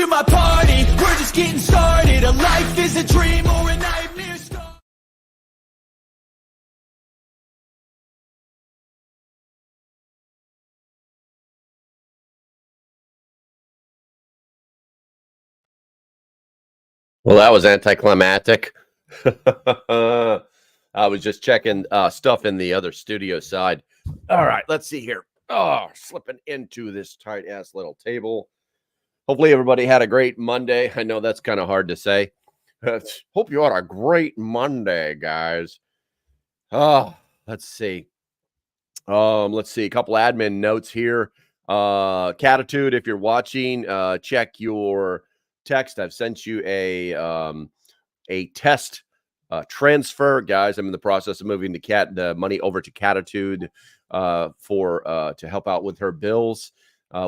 to my party. We're just getting started. A life is a dream or a nightmare start. Well, that was anticlimactic. I was just checking stuff in the other studio side. All right, let's see here. Oh, slipping into this tight ass little table. Hopefully, everybody had a great Monday. I know that's kind of hard to say. Hope you had a great Monday, guys. Oh, let's see. Let's see. A couple admin notes here. Catitude, if you're watching, check your text. I've sent you a test transfer, guys. I'm in the process of moving the money over to Catitude to help out with her bills.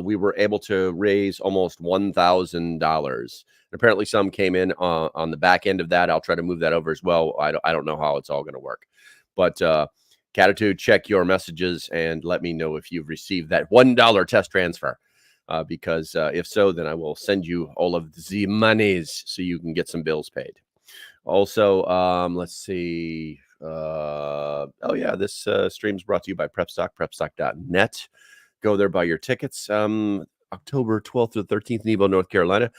We were able to raise almost $1,000. Apparently, some came in on the back end of that. I'll try to move that over as well. I don't know how it's all going to work, but Catitude, check your messages and let me know if you've received that $1 test transfer. Because if so, then I will send you all of the monies so you can get some bills paid. Also, let's see. Oh yeah, this stream's brought to you by PrepStock, prepstock.net. Go there, buy your tickets. October 12th to the 13th in Nebo, North Carolina.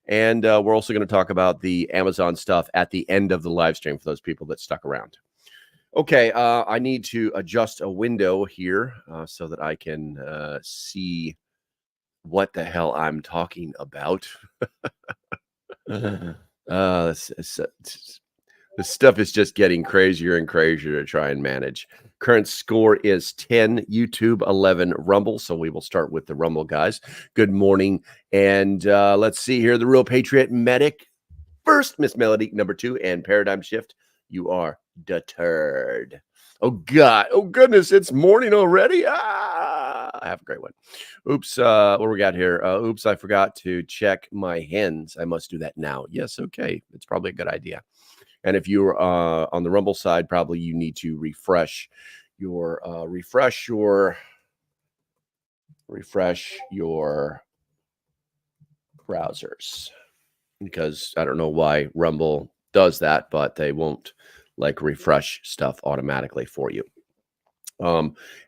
And we're also going to talk about the Amazon stuff at the end of the live stream for those people that stuck around. Okay, I need to adjust a window here so that I can see what the hell I'm talking about. This stuff is just getting crazier and crazier to try and manage. Current score is 10 YouTube, 11 Rumble. So we will start with the Rumble guys. Good morning. And let's see here. The Real Patriot Medic first, Miss Melody, number 2, and Paradigm Shift. You are deterred. Oh, God. Oh, goodness. It's morning already. Have a great one. Oops. What we got here? Oops. I forgot to check my hens. I must do that now. Yes. Okay. It's probably a good idea. And if you're on the Rumble side, probably you need to refresh your browsers, because I don't know why Rumble does that, but they won't refresh stuff automatically for you.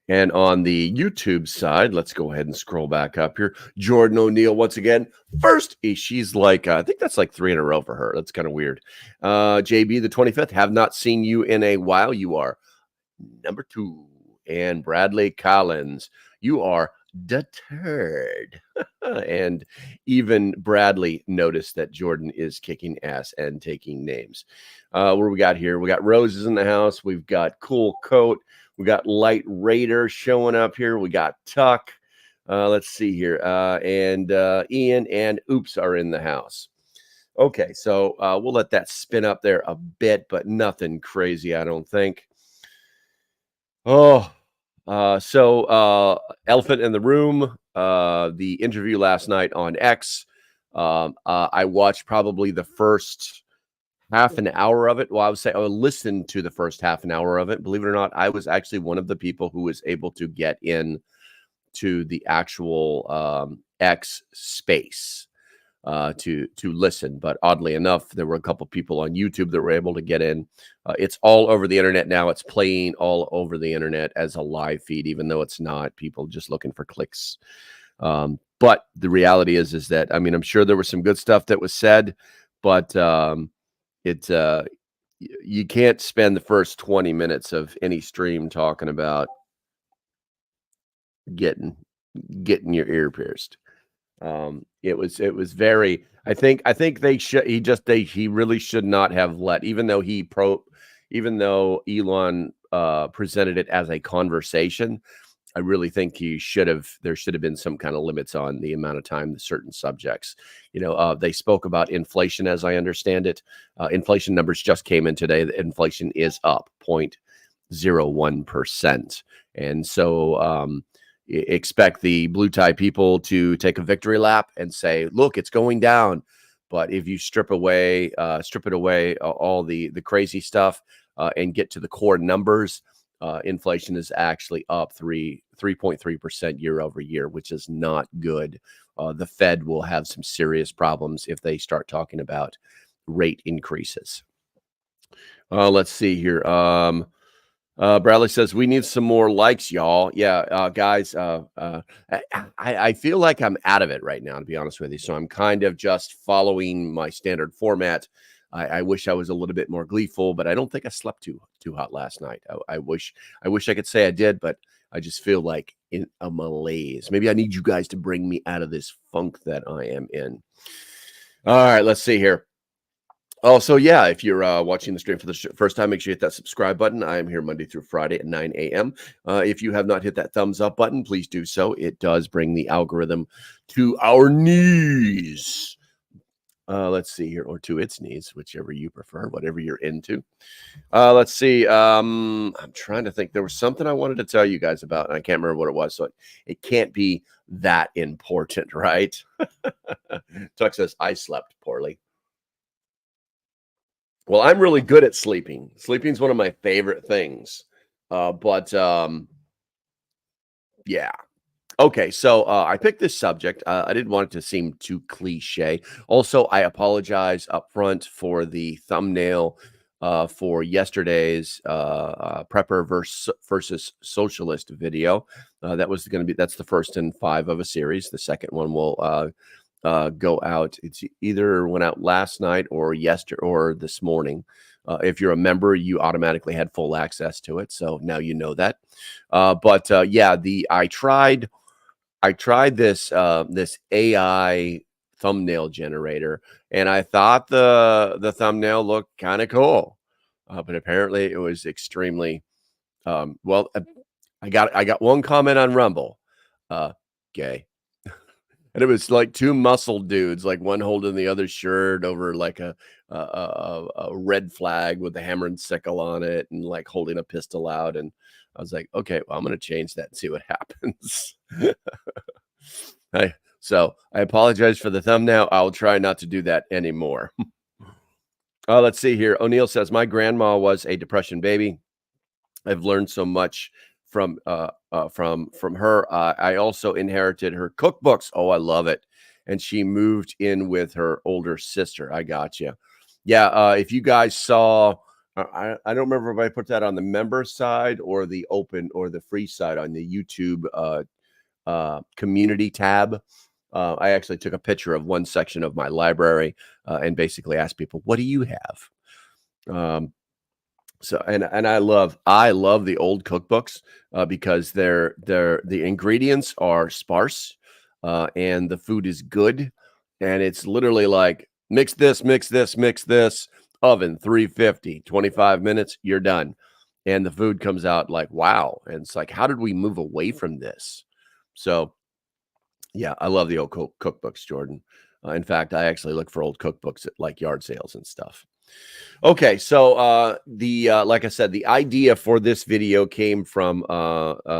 And on the YouTube side, let's go ahead and scroll back up here. Jordan O'Neill, once again, first. She's I think that's 3 in a row for her. That's kind of weird. JB, the 25th, have not seen you in a while. You are number 2. And Bradley Collins, you are deterred. And even Bradley noticed that Jordan is kicking ass and taking names. What do we got here? We got Roses in the house. We've got Cool Coat. We got Light Raider showing up here. We got Tuck. Let's see here. And Ian and Oops are in the house. Okay, so we'll let that spin up there a bit, but nothing crazy, I don't think. So Elephant in the Room, the interview last night on X. I watched probably the first half an hour of it. Well, I listened to the first half an hour of it. Believe it or not, I was actually one of the people who was able to get in to the actual X space to listen. But oddly enough, there were a couple people on YouTube that were able to get in. It's all over the internet now. It's playing all over the internet as a live feed, even though it's not. People just looking for clicks. But the reality is that, I mean, I'm sure there was some good stuff that was said, but you can't spend the first 20 minutes of any stream talking about getting your ear pierced. It was very, I think he really should not have let, even though Elon presented it as a conversation. I really think there should have been some kind of limits on the amount of time, the certain subjects. They spoke about inflation, as I understand it. Inflation numbers just came in today. The inflation is up 0.01%. And so expect the blue tie people to take a victory lap and say, look, it's going down. But if you strip it away, all the crazy stuff and get to the core numbers, inflation is actually up 3.3% year over year, which is not good. The Fed will have some serious problems if they start talking about rate increases. Let's see here. Bradley says we need some more likes, y'all. Yeah, guys. I feel like I'm out of it right now, to be honest with you. So I'm kind of just following my standard format. I wish I was a little bit more gleeful, but I don't think I slept too hot last night. I wish I could say I did, but I just feel like in a malaise. Maybe I need you guys to bring me out of this funk that I am in. All right, let's see here. Oh, so yeah, if you're watching the stream for the first time, make sure you hit that subscribe button. I am here Monday through Friday at 9 a.m. If you have not hit that thumbs up button, please do so. It does bring the algorithm to our knees. Let's see here, or to its knees, whichever you prefer, whatever you're into. Let's see. I'm trying to think. There was something I wanted to tell you guys about, and I can't remember what it was, so it can't be that important, right? Tuck says, I slept poorly. Well, I'm really good at sleeping. Sleeping is one of my favorite things. But yeah. Okay, so I picked this subject. I didn't want it to seem too cliche. Also, I apologize up front for the thumbnail for yesterday's prepper versus socialist video. That's the first in 5 of a series. The second one will go out. It's either went out last night or this morning. If you're a member, you automatically had full access to it. So now you know that. Yeah, I tried this this AI thumbnail generator, and I thought the thumbnail looked kind of cool, but apparently it was extremely well. I got one comment on Rumble, gay. And it was like 2 muscle dudes, like one holding the other shirt over like a red flag with a hammer and sickle on it, and like holding a pistol out. And I was like, okay, well, I'm going to change that and see what happens. So I apologize for the thumbnail. I'll try not to do that anymore. Let's see here. O'Neill says, my grandma was a depression baby. I've learned so much from her. I also inherited her cookbooks. Oh, I love it. And she moved in with her older sister. I got you. Yeah. If you guys saw, I don't remember if I put that on the member side or the open or the free side on the YouTube community tab. I actually took a picture of one section of my library and basically asked people, what do you have? So I love the old cookbooks because the ingredients are sparse and the food is good, and it's literally like mix this, oven 350, 25 minutes, you're done, and the food comes out like wow. And it's like, how did we move away from this? So yeah, I love the old cookbooks, Jordan. In fact, I actually look for old cookbooks at like yard sales and stuff. Okay, so like I said, the idea for this video came from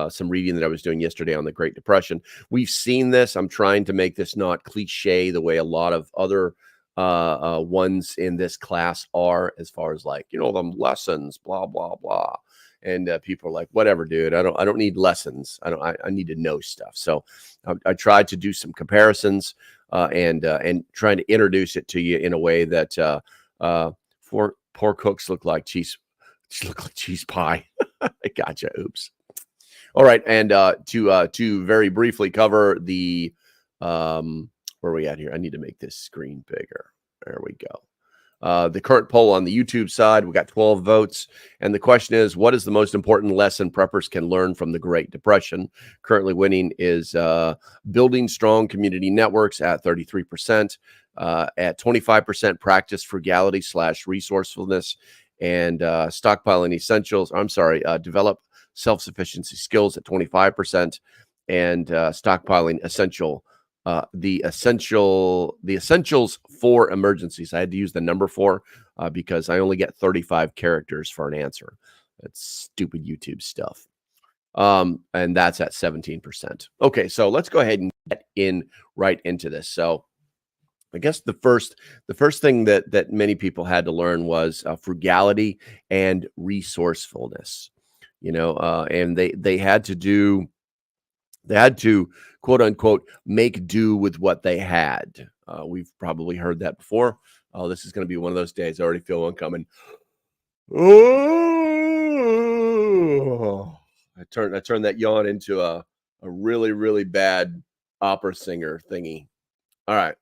some reading that I was doing yesterday on the Great Depression. We've seen this. I'm trying to make this not cliche the way a lot of other ones in this class are, as far as like, them lessons, blah blah blah. And people are like, whatever, dude. I don't need lessons. I need to know stuff. So I tried to do some comparisons and trying to introduce it to you in a way that poor cooks look like cheese pie. I gotcha. Oops. All right, and to very briefly cover the where are we at here? I need to make this screen bigger. There we go. The current poll on the YouTube side, we got 12 votes, and the question is, what is the most important lesson preppers can learn from the Great Depression? Currently winning is building strong community networks at 33%. At 25%, practice frugality / resourcefulness, and stockpiling essentials. Develop self-sufficiency skills at 25%, and stockpiling the essentials for emergencies. I had to use the number 4 because I only get 35 characters for an answer. That's stupid YouTube stuff. And that's at 17%. Okay, so let's go ahead and get right into this. So I guess the first thing that many people had to learn was frugality and resourcefulness. and they had to quote unquote make do with what they had. We've probably heard that before. Oh, this is going to be one of those days. I already feel one coming. Oh, I turned that yawn into a really, really bad opera singer thingy. All right.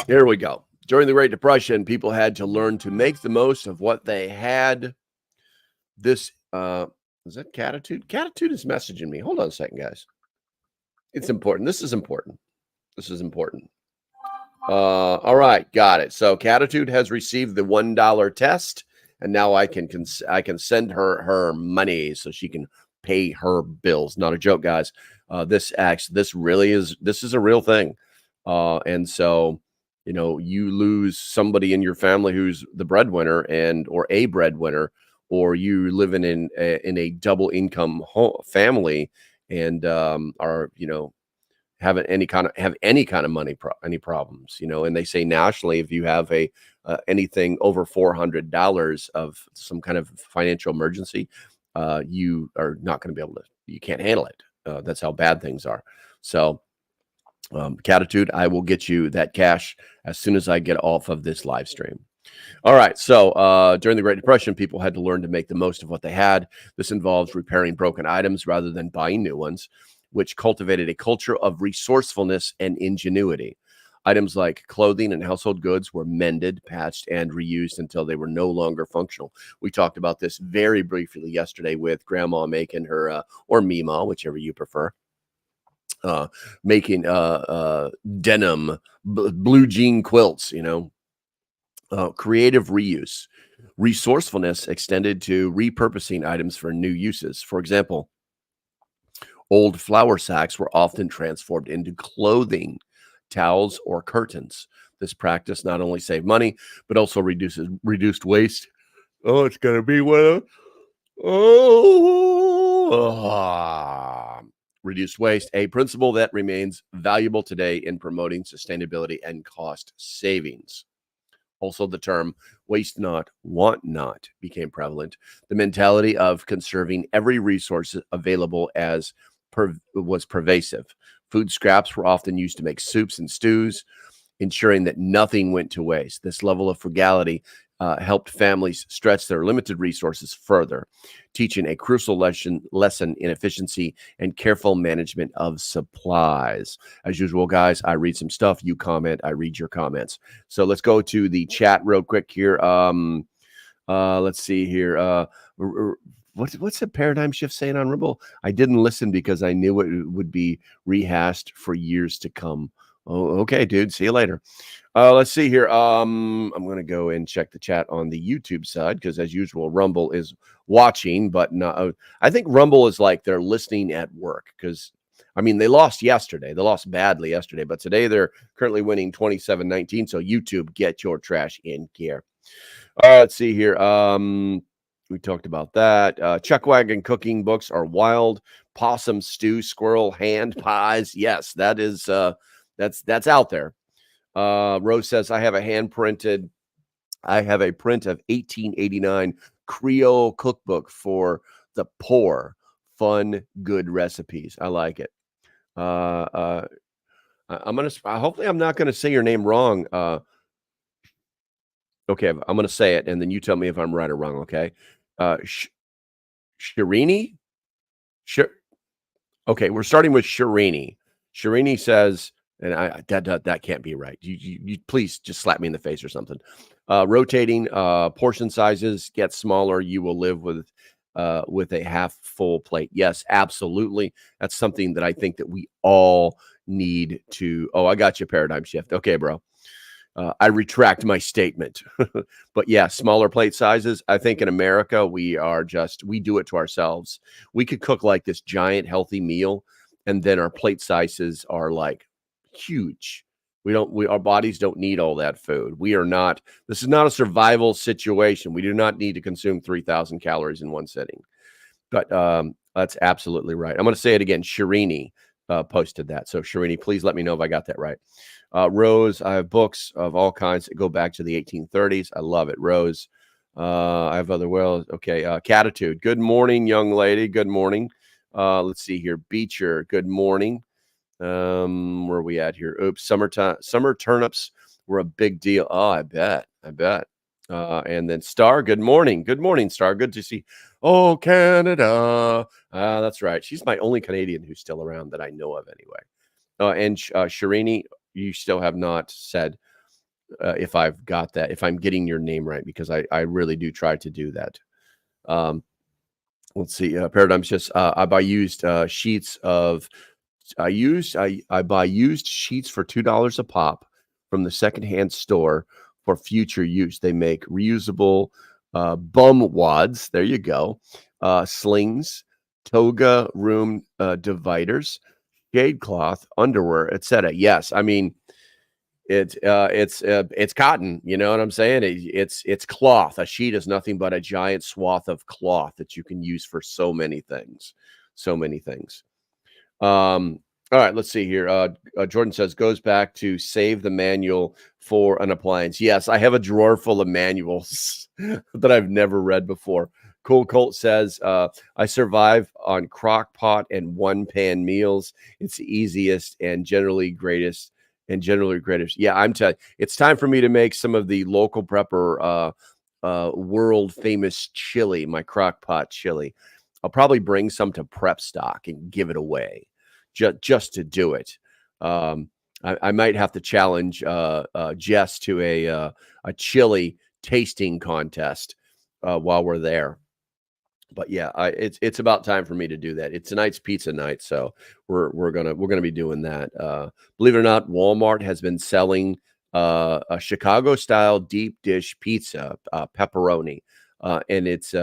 Here we go. During the Great Depression, people had to learn to make the most of what they had. This is that Catitude? Catitude is messaging me. Hold on a second, guys. It's important. This is important. This is important. All right, got it. So Catitude has received the $1 test, and now I can send her money so she can pay her bills. Not a joke, guys. This is a real thing. And so you lose somebody in your family who's the breadwinner or a breadwinner, or you live in a double income family and are have any kind of money any problems, and they say nationally, if you have anything over $400 of some kind of financial emergency, you are not going to be able to. You can't handle it. That's how bad things are. So, Catitude, I will get you that cash as soon as I get off of this live stream. All right. So during the Great Depression, people had to learn to make the most of what they had. This involves repairing broken items rather than buying new ones, which cultivated a culture of resourcefulness and ingenuity. Items like clothing and household goods were mended, patched, and reused until they were no longer functional. We talked about this very briefly yesterday with Grandma making her, or Mima, whichever you prefer, making denim, blue jean quilts, creative reuse. Resourcefulness extended to repurposing items for new uses. For example, old flour sacks were often transformed into clothing, towels, or curtains. This practice not only saved money, but also reduced waste. Oh, it's going to be one of reduced waste, a principle that remains valuable today in promoting sustainability and cost savings. Also, the term waste not, want not became prevalent. The mentality of conserving every resource available was pervasive. Food scraps were often used to make soups and stews, ensuring that nothing went to waste. This level of frugality helped families stretch their limited resources further, teaching a crucial lesson in efficiency and careful management of supplies. As usual, guys, I read some stuff, you comment, I read your comments. So let's go to the chat real quick here. Let's see here. What's the paradigm shift saying on Rumble? I didn't listen because I knew it would be rehashed for years to come. Oh, okay, dude. See you later. Let's see here. I'm going to go and check the chat on the YouTube side because, as usual, Rumble is watching, but not. I think Rumble is like they're listening at work because, they lost yesterday. They lost badly yesterday, but today they're currently winning 27-19. So YouTube, get your trash in gear. Let's see here. We talked about that. Chuck Wagon cooking books are wild. Possum stew, squirrel hand pies. Yes, that is. That's out there. Rose says, I have a print of 1889 Creole cookbook for the poor. Fun, good recipes. I like it. Hopefully I'm not gonna say your name wrong. Okay, I'm gonna say it, and then you tell me if I'm right or wrong. Okay, Shirini. Okay, we're starting with Shirini. Shirini says. And that can't be right. You please just slap me in the face or something. Rotating portion sizes get smaller. You will live with a half full plate. Yes, absolutely. That's something that I think that we all need to. Oh, I got you. Paradigm shift. Okay, bro. I retract my statement. But yeah, smaller plate sizes. I think in America we do it to ourselves. We could cook like this giant healthy meal, and then our plate sizes are like huge. Our bodies don't need all that food. This is not a survival situation. We do not need to consume 3,000 calories in one sitting. But that's absolutely right. I'm going to say it again. Shirini posted that. So Shirini, please let me know if I got that right. Rose, I have books of all kinds that go back to the 1830s. I love it. Rose, I have other wells. Okay. Catitude. Good morning, young lady. Good morning. Let's see here. Beecher. Good morning. Where are we at here? Oops. Summer turnips were a big deal. Oh, I bet. And then Star. Good morning. Good morning, Star. Good to see. Oh, Canada. That's right. She's my only Canadian who's still around that I know of anyway. And Shirini, you still have not said if I've got that, if I'm getting your name right, because I really do try to do that. Let's see. Paradigm's just I buy used sheets of I buy used sheets for $2 a pop from the secondhand store for future use. They make reusable bum wads. There you go. Slings, toga room dividers, shade cloth, underwear, etc. Yes, I mean it's cotton. You know what I'm saying? It's cloth. A sheet is nothing but a giant swath of cloth that you can use for so many things. So many things. All right, let's see here. Jordan says goes back to save the manual for an appliance. Yes, I have a drawer full of manuals that I've never read before. Cool Colt says I survive on crock pot and one pan meals. It's the easiest and generally greatest. Yeah, I'm telling you, it's time for me to make some of the local prepper world famous chili, my crock pot chili. I'll probably bring some to Prep Stock and give it away just to do it. I might have to challenge Jess to a chili tasting contest while we're there. But yeah, it's about time for me to do that. It's tonight's pizza night, so we're gonna be doing that. Believe it or not, Walmart has been selling a Chicago style deep dish pizza, pepperoni, and it's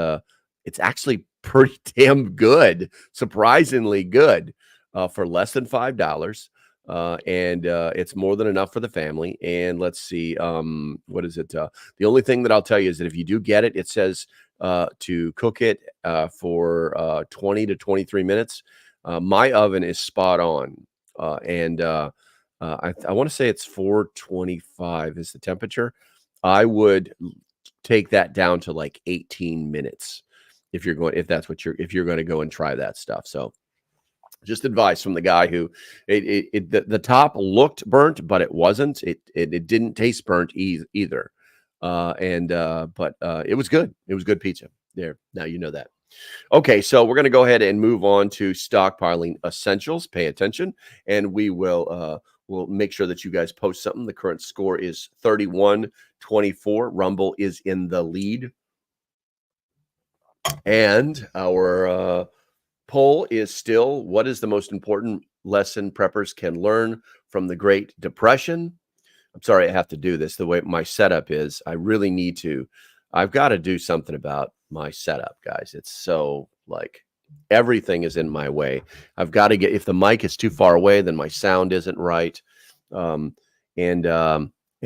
actually pretty damn good, surprisingly good, for less than $5. And it's more than enough for the family. And let's see, what is it? The only thing that I'll tell you is that if you do get it, it says to cook it for 20 to 23 minutes. My oven is spot on. And I want to say it's 425 is the temperature. I would take that down to like 18 minutes if you're going to go and try that stuff. So just advice from the guy who the top looked burnt, but it wasn't. It didn't taste burnt either. But it was good. It was good pizza. There. Now you know that. Okay, so we're going to go ahead and move on to stockpiling essentials. Pay attention, and we'll make sure that you guys post something. The current score is 31-24. Rumble is in the lead. And our poll is still, what is the most important lesson preppers can learn from the Great Depression? I'm sorry I have to do this the way my setup is. I've got to do something about my setup, guys. It's so like everything is in my way. I've got to get, if the mic is too far away, then my sound isn't right. And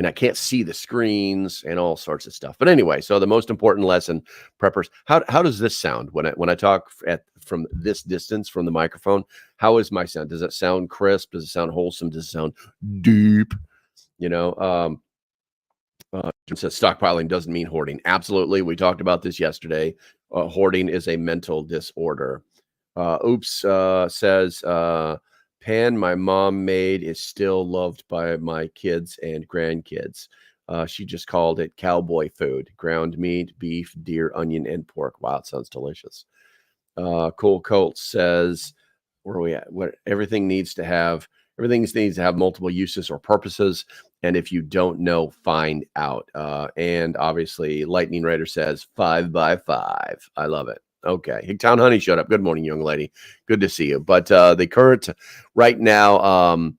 I can't see the screens and all sorts of stuff. But anyway, so the most important lesson, preppers, how does this sound when I talk from this distance from the microphone? How is my sound? Does it sound crisp? Does it sound wholesome? Does it sound deep? You know, says stockpiling doesn't mean hoarding. Absolutely. We talked about this yesterday. Hoarding is a mental disorder. Oops says, pan my mom made is still loved by my kids and grandkids. She just called it cowboy food. Ground meat, beef, deer, onion, and pork. Wow, it sounds delicious. Cool Colt says, where are we at? Everything needs to have multiple uses or purposes. And if you don't know, find out. And obviously, Lightning Raider says 5 by 5. I love it. Okay. Hicktown Honey showed up. Good morning, young lady. Good to see you. But the current right now,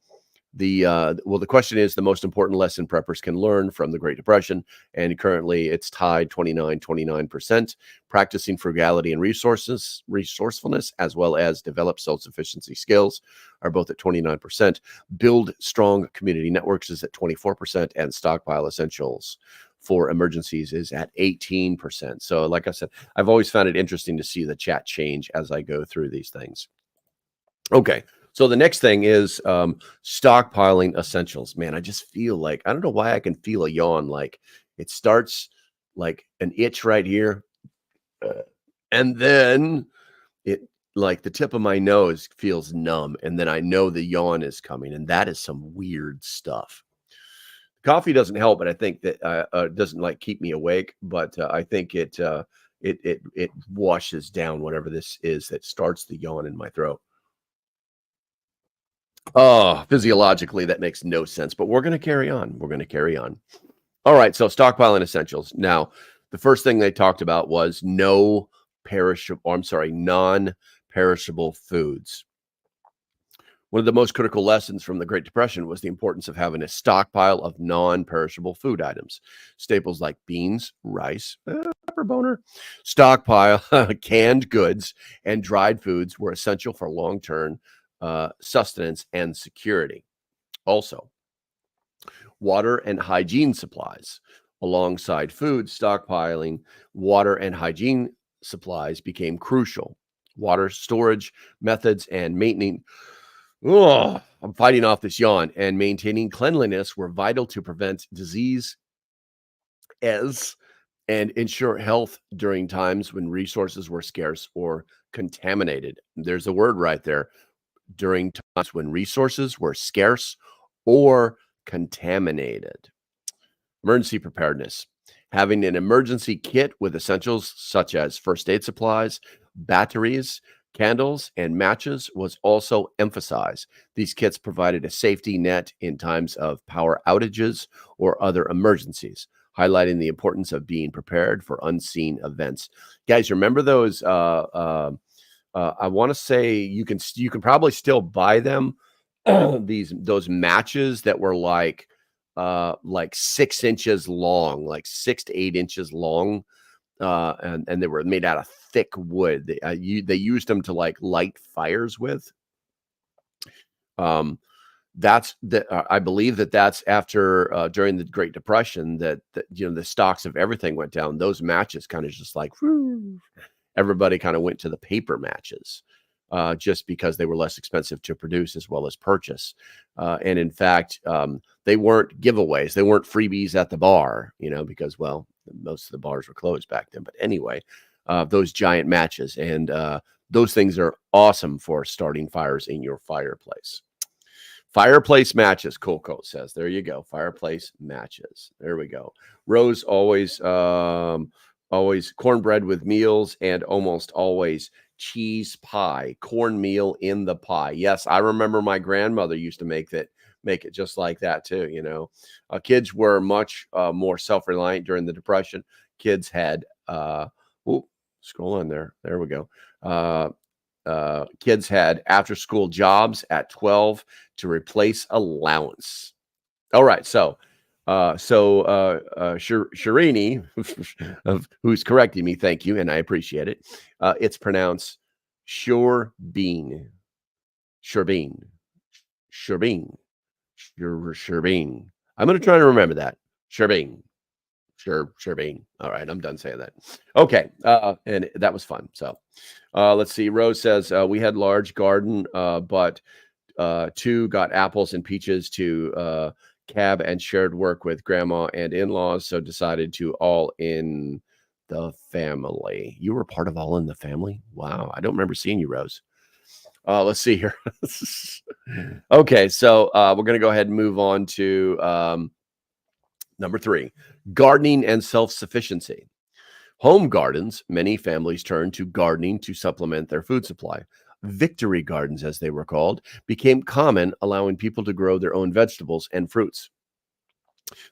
the question is the most important lesson preppers can learn from the Great Depression. And currently it's tied 29%. Practicing frugality and resourcefulness, as well as develop self-sufficiency skills are both at 29%. Build strong community networks is at 24%, and stockpile essentials for emergencies is at 18%. So like I said, I've always found it interesting to see the chat change as I go through these things. Okay. So the next thing is stockpiling essentials. Man, I just feel like, I don't know why I can feel a yawn. Like it starts like an itch right here. And then it, like the tip of my nose feels numb. And then I know the yawn is coming. And that is some weird stuff. Coffee doesn't help, but I think that doesn't like keep me awake. But I think it washes down whatever this is that starts the yawn in my throat. Oh, physiologically, that makes no sense, but we're going to carry on. We're going to carry on. All right. So stockpiling essentials. Now, the first thing they talked about was non-perishable foods. One of the most critical lessons from the Great Depression was the importance of having a stockpile of non-perishable food items. Staples like beans, rice, pepper boner, stockpile, canned goods, and dried foods were essential for long-term sustenance and security. Also, water and hygiene supplies. Alongside food, stockpiling water and hygiene supplies became crucial. Water storage methods and maintaining I'm fighting off this yawn, and maintaining cleanliness were vital to prevent disease and ensure health during times when resources were scarce or contaminated. There's a word right there. During times when resources were scarce or contaminated. Emergency preparedness. Having an emergency kit with essentials such as first aid supplies, batteries, candles, and matches was also emphasized. These kits provided a safety net in times of power outages or other emergencies, highlighting the importance of being prepared for unseen events. Guys, remember those? I want to say you can probably still buy them. Those matches that were like 6 inches long, like 6 to 8 inches long. And they were made out of thick wood. They used them to like light fires with. I believe that's after during the Great Depression that the stocks of everything went down. Those matches kind of just like everybody kind of went to the paper matches. Just because they were less expensive to produce as well as purchase. And in fact, they weren't giveaways. They weren't freebies at the bar, because, well, most of the bars were closed back then. But anyway, those giant matches. And those things are awesome for starting fires in your fireplace. Fireplace matches, Cool Coat says. There you go. Fireplace matches. There we go. Rose always cornbread with meals and almost always cheese pie, cornmeal in the pie. Yes, I remember my grandmother used to make it just like that too. Kids were much more self-reliant during the Depression. Kids had scroll on there. There we go. Kids had after-school jobs at 12 to replace allowance. All right, so Shirini, who's correcting me, thank you, and I appreciate it. It's pronounced Sherbeen. I'm going to try to remember that. Sherbeen. All right, I'm done saying that. Okay, and that was fun. So let's see. Rose says, we had large garden, but two got apples and peaches to cab and shared work with grandma and in-laws, so decided to all in the family. You were part of All in the Family? Wow, I don't remember seeing you, Rose. Let's see here. Okay, so we're going to go ahead and move on to number 3, gardening and self-sufficiency. Home gardens, many families turn to gardening to supplement their food supply. Victory gardens, as they were called, became common, allowing people to grow their own vegetables and fruits.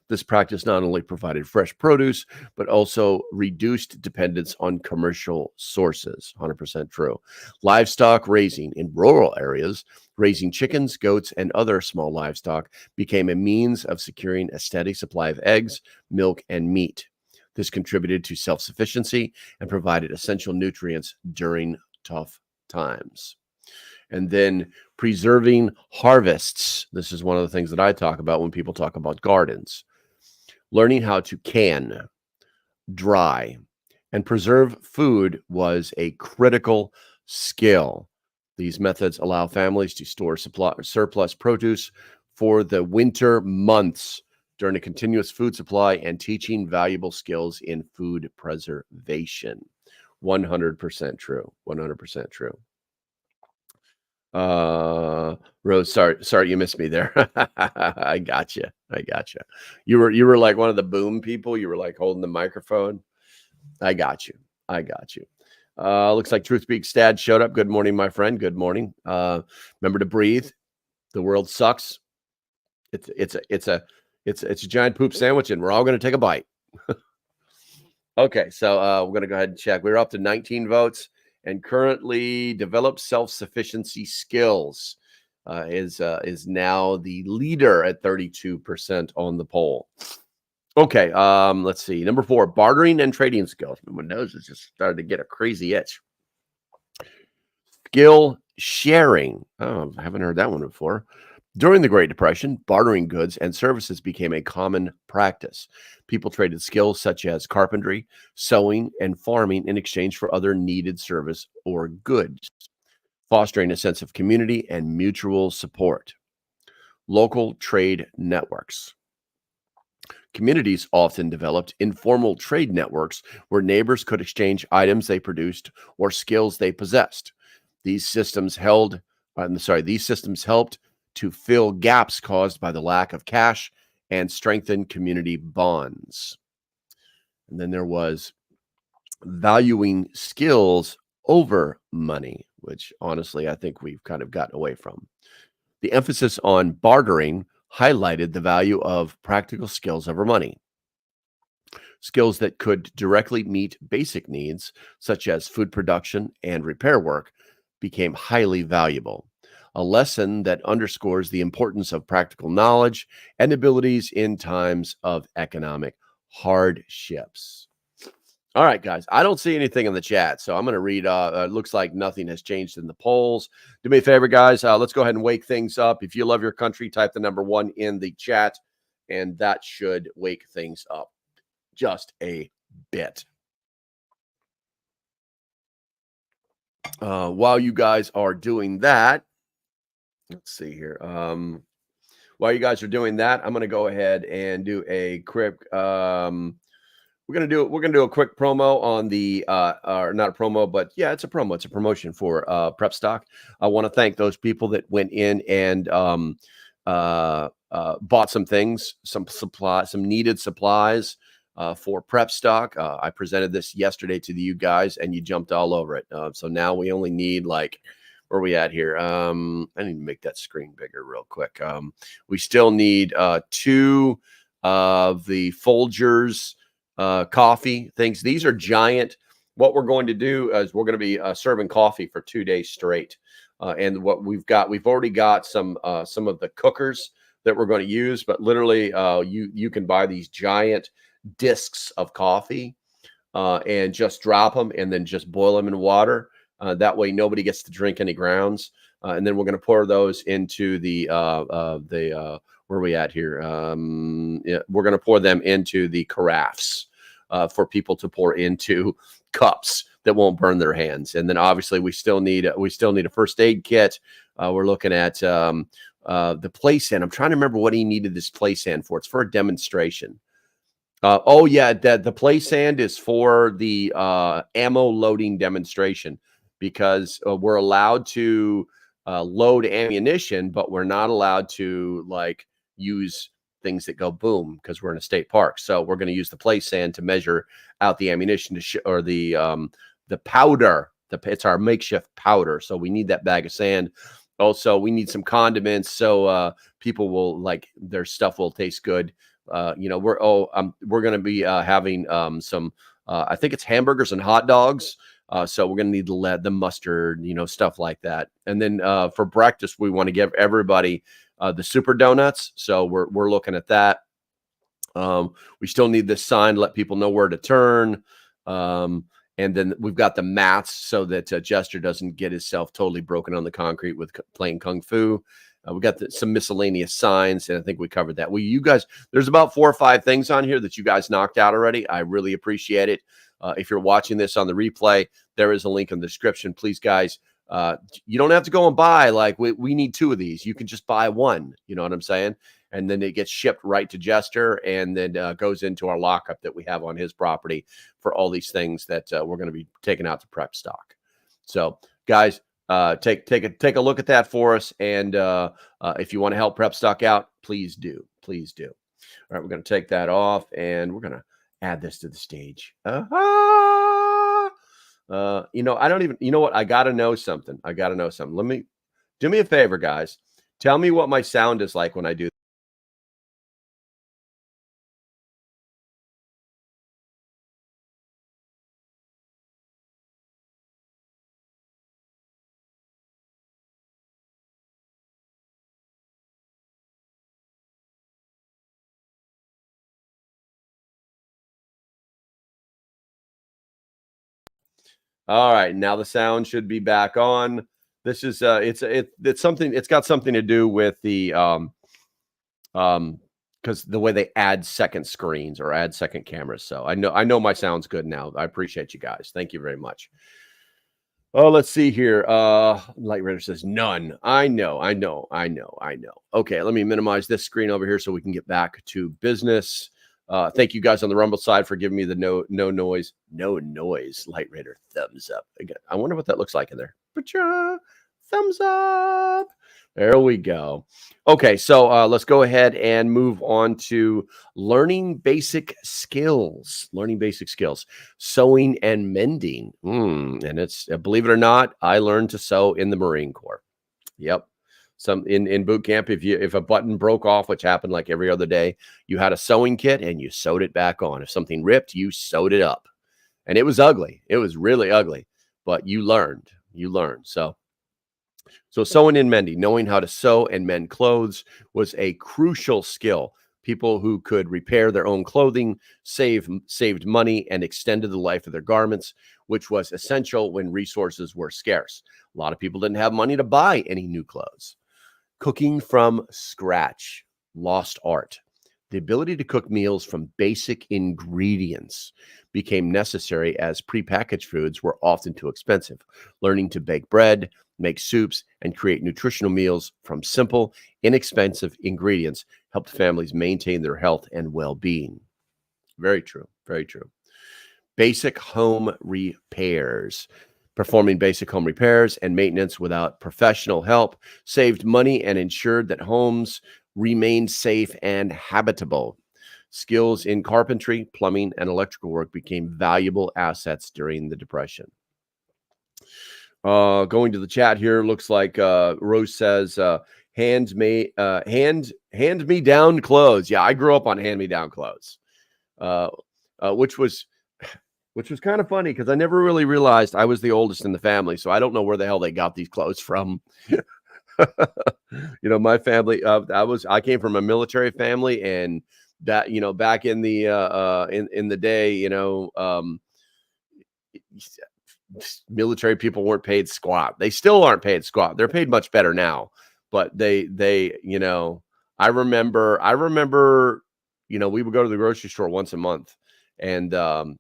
This practice not only provided fresh produce, but also reduced dependence on commercial sources. 100% true. Livestock raising in rural areas, raising chickens, goats, and other small livestock became a means of securing a steady supply of eggs, milk, and meat. This contributed to self-sufficiency and provided essential nutrients during tough times. And then preserving harvests. This is one of the things that I talk about when people talk about gardens. Learning how to can, dry, and preserve food was a critical skill. These methods allow families to store surplus produce for the winter months during a continuous food supply and teaching valuable skills in food preservation. 100% true. 100% true. Rose, sorry you missed me there. I gotcha. You were like one of the boom people. You were like holding the microphone. I got you. Looks like Truth Speaks Dad showed up. Good morning, my friend. Good morning. Remember to breathe. The world sucks. It's a giant poop sandwich, and we're all going to take a bite. Okay, so we're going to go ahead and check. We're up to 19 votes, and currently developed self-sufficiency skills is now the leader at 32% on the poll. Okay, let's see. Number 4, bartering and trading skills. My nose has just started to get a crazy itch. Skill sharing. Oh, I haven't heard that one before. During the Great Depression, bartering goods and services became a common practice. People traded skills such as carpentry, sewing, and farming in exchange for other needed service or goods, fostering a sense of community and mutual support. Local trade networks. Communities often developed informal trade networks where neighbors could exchange items they produced or skills they possessed. These systems helped to fill gaps caused by the lack of cash and strengthen community bonds. And then there was valuing skills over money, which honestly I think we've kind of gotten away from. The emphasis on bartering highlighted the value of practical skills over money. Skills that could directly meet basic needs, such as food production and repair work, became highly valuable. A lesson that underscores the importance of practical knowledge and abilities in times of economic hardships. All right, guys, I don't see anything in the chat, so I'm going to read. It looks like nothing has changed in the polls. Do me a favor, guys. Let's go ahead and wake things up. If you love your country, type the number 1 in the chat, and that should wake things up just a bit. While you guys are doing that, let's see here. While you guys are doing that, I'm going to go ahead and do a quick. We're gonna do a quick promo on the or not a promo, but yeah, it's a promo. It's a promotion for Prep Stock. I want to thank those people that went in and bought some things, some needed supplies for Prep Stock. I presented this yesterday to you guys, and you jumped all over it. So now we only need like. Where are we at here? I need to make that screen bigger real quick. We still need 2 of the Folgers coffee things. These are giant. What we're going to do is we're going to be serving coffee for 2 days straight. And what we've already got some of the cookers that we're going to use, but literally you can buy these giant discs of coffee and just drop them and then just boil them in water. That way nobody gets to drink any grounds. And then we're going to pour those into the where are we at here? Yeah, we're going to pour them into the carafes for people to pour into cups that won't burn their hands. And then obviously we still need a first aid kit. We're looking at the play stand. I'm trying to remember what he needed this play stand for. It's for a demonstration. Oh yeah, the play sand is for the ammo loading demonstration, because we're allowed to load ammunition, but we're not allowed to like use things that go boom because we're in a state park. So we're going to use the play sand to measure out the ammunition or the powder. It's our makeshift powder. So we need that bag of sand. Also, we need some condiments so people will like their stuff will taste good. We're going to be having some. I think it's hamburgers and hot dogs. So we're going to need the mustard, stuff like that. And then for breakfast, we want to give everybody the super donuts. So we're looking at that. We still need this sign to let people know where to turn. And then we've got the mats so that Jester doesn't get himself totally broken on the concrete with playing Kung Fu. We got some miscellaneous signs, and I think we covered that. Well, you guys, there's about 4 or 5 things on here that you guys knocked out already. I really appreciate it. If you're watching this on the replay, there is a link in the description. Please, guys, you don't have to go and buy. Like we need 2 of these. You can just buy 1. You know what I'm saying? and then it gets shipped right to Jester, and then goes into our lockup that we have on his property for all these things that we're going to be taking out to prep stock. So, guys, take a look at that for us, and if you want to help prep stock out, please do. Please do. All right, we're going to take that off, and we're going to add this to the stage. You know, I don't even, you know what? I got to know something. Let me, do me a favor, guys. Tell me what my sound is like when I do. All right, now the sound should be back on. This is it's something, it's got something to do with the because the way they add second screens or add second cameras. So I know my sound's good now. I appreciate you guys. Thank you very much. Oh, let's see here. Light Raider says none. I know. Okay, let me minimize this screen over here so we can get back to business. Thank you guys on the Rumble side for giving me the no noise Light Raider thumbs up. Again, I wonder what that looks like in there. Thumbs up. There we go. Okay, so let's go ahead and move on to learning basic skills. Sewing and mending. And it's, believe it or not, I learned to sew in the Marine Corps. Yep. Some in boot camp, if a button broke off, which happened like every other day, you had a sewing kit and you sewed it back on. If something ripped, you sewed it up. And it was ugly. It was really ugly, but you learned. So sewing and mending, knowing how to sew and mend clothes was a crucial skill. People who could repair their own clothing saved money and extended the life of their garments, which was essential when resources were scarce. A lot of people didn't have money to buy any new clothes. Cooking from scratch, lost art. The ability to cook meals from basic ingredients became necessary as prepackaged foods were often too expensive. Learning to bake bread, make soups, and create nutritional meals from simple, inexpensive ingredients helped families maintain their health and well-being. Very true. Very true. Basic home repairs. Performing basic home repairs and maintenance without professional help saved money and ensured that homes remained safe and habitable. Skills in carpentry, plumbing, and electrical work became valuable assets during the Depression. Going to the chat here, looks like Rose says, hand me down clothes. Yeah, I grew up on hand me down clothes, which was kind of funny because I never really realized I was the oldest in the family. So I don't know where the hell they got these clothes from. You know, my family, I came from a military family, and that, you know, back in the in the day, you know, military people weren't paid squat. They still aren't paid squat. They're paid much better now, but they, you know, I remember, you know, we would go to the grocery store once a month, and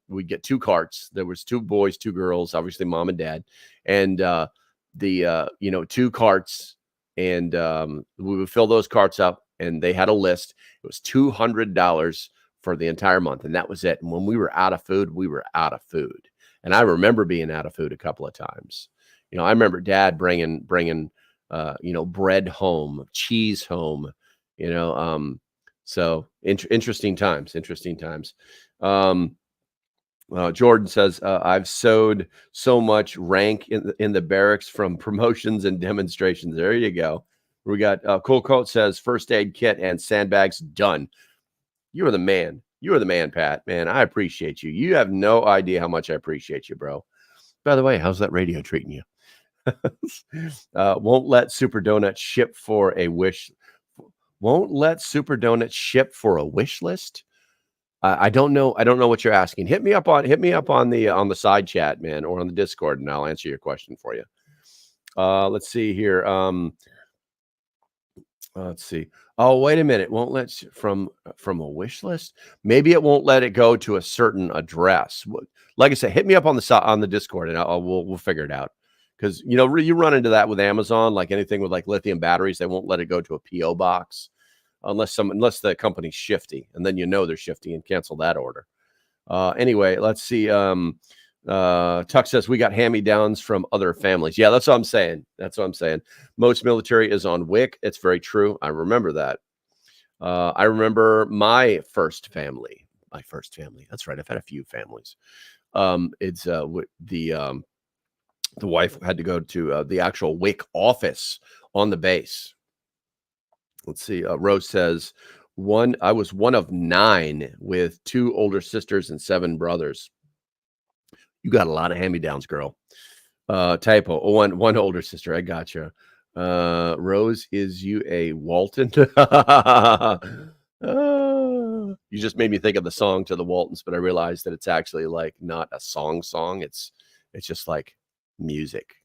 we'd get 2 carts. There was 2 boys, 2 girls, obviously mom and dad, and you know, 2 carts, and we would fill those carts up, and they had a list. It was $200 for the entire month, and that was it. And when we were out of food, we were out of food. And I remember being out of food a couple of times. You know, I remember Dad bringing you know, bread home, cheese home. You know, so interesting times. Jordan says, I've sewed so much rank in the barracks from promotions and demonstrations. There you go. We got Cool Coat says first aid kit and sandbags done. You are the man. You are the man, Pat. Man, I appreciate you. You have no idea how much I appreciate you, bro. By the way, how's that radio treating you? Won't let Super Donut ship for a wish. Won't let Super Donut ship for a wish list. I don't know what you're asking. Hit me up on the side chat, man, or on the Discord, and I'll answer your question for you. Let's see here. Let's see. Oh, wait a minute. Won't let from a wish list. Maybe it won't let it go to a certain address. Like I said, hit me up on the Discord, and we'll figure it out. Because, you know, you run into that with Amazon, like anything with like lithium batteries, they won't let it go to a PO box. unless the company's shifty, and then they're shifty and cancel that order. Anyway, let's see. Tuck says we got hand-me-downs from other families. Yeah, that's what I'm saying. Most military is on WIC. It's very true. I remember that. I remember my first family. That's right. I've had a few families. It's the wife had to go to the actual WIC office on the base. Let's see. Rose says I was one of 9 with 2 older sisters and 7 brothers. You got a lot of hand-me-downs, girl. Typo. One older sister. I gotcha. Rose, is you a Walton? You just made me think of the song to the Waltons, but I realized that it's actually like not a song. It's just like music.